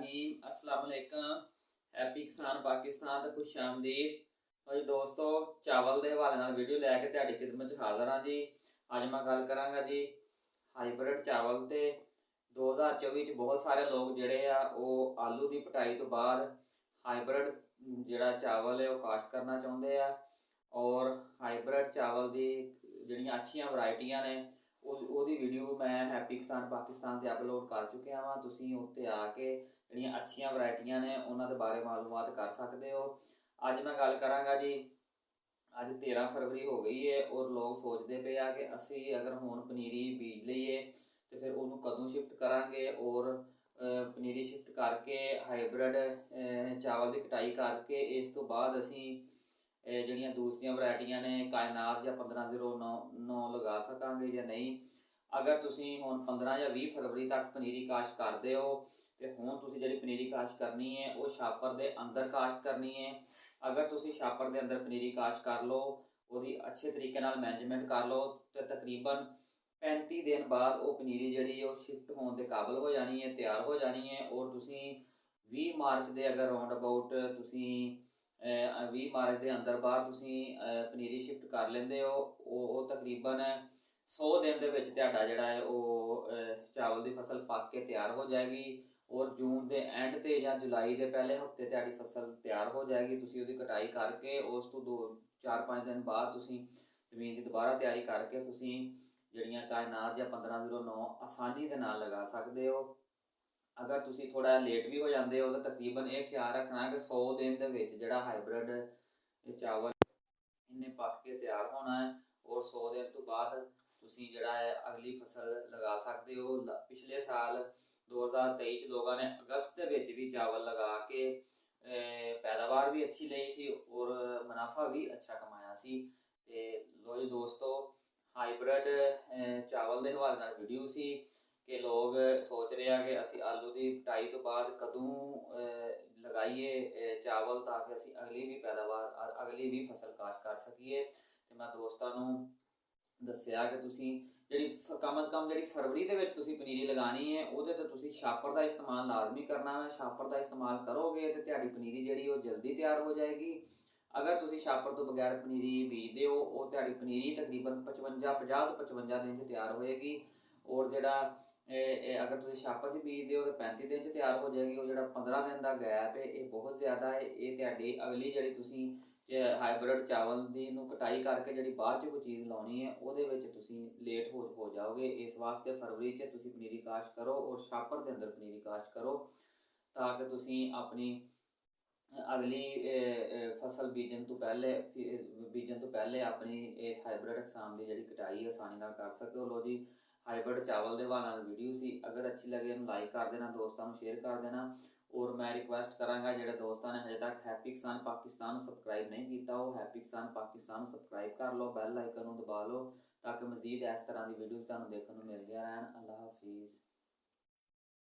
रहीम अस्सलाम वालेकुम। हैप्पी किसान पाकिस्तान तो खुश आमदीद। तो जी दोस्तों, चावल के हवाले नाल वीडियो लैके तुहाडी खिदमत च हाज़र हाँ जी। अज मैं गल करांगा जी हाईब्रिड चावल ते 2024 च बहुत सारे लोग जिहड़े आ वो आलू की पटाई तो बाद हाईब्रिड जिहड़ा चावल है वो काश्त करना चाहुंदे आ और हाईब्रिड चावल की जिहड़ियां अच्छियां वैरायटियां ने ਉਹਦੀ ਵੀਡੀਓ ਮੈਂ ਹੈਪੀ ਕਿਸਾਨ ਪਾਕਿਸਤਾਨ ਤੇ ਅਪਲੋਡ ਕਰ ਚੁੱਕਿਆ ਹਾਂ। ਤੁਸੀਂ ਉੱਤੇ ਆ ਕੇ ਜਿਹੜੀਆਂ ਅੱਛੀਆਂ ਵੈਰਾਈਟੀਆਂ ਨੇ ਉਹਨਾਂ ਦੇ ਬਾਰੇ ਮਾਲੂਮਾਤ ਕਰ ਸਕਦੇ ਹੋ। ਅੱਜ ਮੈਂ ਗੱਲ ਕਰਾਂਗਾ ਜੀ, ਅੱਜ 13 ਫਰਵਰੀ ਹੋ ਗਈ ਹੈ ਔਰ ਲੋਕ ਸੋਚਦੇ ਪਏ ਆ ਕਿ ਅਸੀਂ ਅਗਰ ਹੁਣ ਪਨੀਰੀ ਬੀਜ ਲਈਏ ਤੇ ਫਿਰ ਉਹਨੂੰ ਕਦੋਂ ਸ਼ਿਫਟ ਕਰਾਂਗੇ ਔਰ ਪਨੀਰੀ ਸ਼ਿਫਟ ਕਰਕੇ ਹਾਈਬ੍ਰਿਡ ਚਾਵਲ ਦੀ ਕਟਾਈ ਕਰਕੇ ਇਸ ਤੋਂ ਬਾਅਦ ਅਸੀਂ ਜਿਹੜੀਆਂ ਦੂਸਰੀਆਂ ਵੈਰਾਈਟੀਆਂ ਨੇ ਕਾਇਨਾਤ ਜਾਂ 1509 ਲਗਾ ਸਕਾਂਗੇ ਜਾਂ नहीं। अगर तुसीं हुण 15 ਜਾਂ 20 फरवरी तक पनीरी काश्त करते हो तो हुण तुसीं जिहड़ी पनीरी काश्त करनी है वो छापर के अंदर काश्त करनी है। अगर तुसीं छापर के अंदर पनीरी काश्त कर लो, ਉਹਦੀ अच्छे तरीके नाल मैनेजमेंट कर लो तो तकरीबन 35 दिन बाद वो पनीरी जिहड़ी वो शिफ्ट होने के काबिल हो जानी है, तैयार हो जानी है। और तुसीं 20 मार्च के अगर राउंड अबाउट तुसीं 20 मार्च के अंदर बाहर तुसीं पनीरी शिफ्ट कर लेंदे हो, वो तकरीबन 100 दिन ਦੇ ਵਿੱਚ ਤੁਹਾਡਾ ਜਿਹੜਾ ਹੈ ਉਹ ਚਾਵਲ ਦੀ ਫਸਲ ਪੱਕ ਕੇ ਤਿਆਰ ਹੋ ਜਾਏਗੀ ਔਰ ਜੂਨ ਦੇ ਐਂਡ ਤੇ ਜਾਂ ਜੁਲਾਈ ਦੇ ਪਹਿਲੇ ਹਫਤੇ ਤੁਹਾਡੀ ਫਸਲ ਤਿਆਰ ਹੋ ਜਾਏਗੀ। ਤੁਸੀਂ ਉਹਦੀ ਕਟਾਈ ਕਰਕੇ ਉਸ ਤੋਂ 4-5 ਦਿਨ ਬਾਅਦ ਤੁਸੀਂ ਜ਼ਮੀਨ ਦੀ ਦੁਬਾਰਾ ਤਿਆਰੀ ਕਰਕੇ ਤੁਸੀਂ ਜਿਹੜੀਆਂ ਕਾਇਨਾਤ ਜਾਂ 1509 ਆਸਾਨੀ ਦੇ ਨਾਲ ਲਗਾ ਸਕਦੇ ਹੋ। अगर तुसी थोड़ा लेट भी हो जाते हो तो तकरीबन ये ख्याल रखना है कि 100 दिन के विच जिहड़ा हाईब्रिड चावल इन्हें पक के तैयार होना है और 100 दिन तो बाद तुसी जिहड़ा है अगली फसल लगा सकते हो। पिछले साल 2023 च लोगों ने अगस्त के विच भी चावल लगा के पैदावार भी अच्छी लई सी और मुनाफा भी अच्छा कमाया सी। ते लो जी दोस्तों, हाईब्रिड चावल के हवाले नाल वीडियो सी कि लोग सोच रहे हैं कि असी आलू की कटाई तो बाद कदों लगाइए चावल ताकि असी अगली भी पैदावार अगली भी फसल काश्त कर सकीए। तो मैं दोस्तों नूं दस्सिया कि तुसी जिहड़ी कम अज़ कम जिहड़ी फरवरी दे विच तुसी पनीरी लगानी है उहदे ते तुसी छापर का इस्तेमाल लाजमी करना है। छापर का इस्तेमाल करोगे तो तुहाडी पनीरी जिहड़ी वो जल्दी तैयार हो जाएगी। अगर तुसी छापर तो बगैर पनीरी बीजदे हो वो तुहाडी पनीरी तकरीबन 50 तो 55 दिन तैयार होएगी और जिहड़ा अगर तुम छापर च बीजते हो तो 35 दिन तैयार हो जाएगी। और जो 15 दिन का गैप है ये बहुत ज़्यादा है। ये तुहाडी अगली जी तुसी हाईब्रिड चावल की कटाई करके जी बाद कोई चीज़ लानी है वो लेट हो जाओगे। इस वास्ते फरवरी च तुसी पनीरी काश्त करो और छापर के अंदर पनीरी काश्त करो ताकि तुसी अपनी अगली फसल बीजन तो पहले अपनी इस हाईब्रिड किस्म की जी कटाई आसानी कर सको। लो जी, हाईब्रिड चावल के हवाले नाल वीडियो सी, अगर अच्छी लगे इन्हूं लाइक कर देना, दोस्तों शेयर कर देना। और मैं रिक्वेस्ट करांगा जिहड़े दोस्तों ने हजे तक हैप्पी किसान पाकिस्तान सबसक्राइब नहीं किया वो हैप्पी किसान पाकिस्तान सबसक्राइब कर लो, बैल आइकन दबा लो ताकि मजीद इस तरह की वीडियोज़ तुहानूं देखने को मिलदियां रहन। अल्लाह हाफिज़।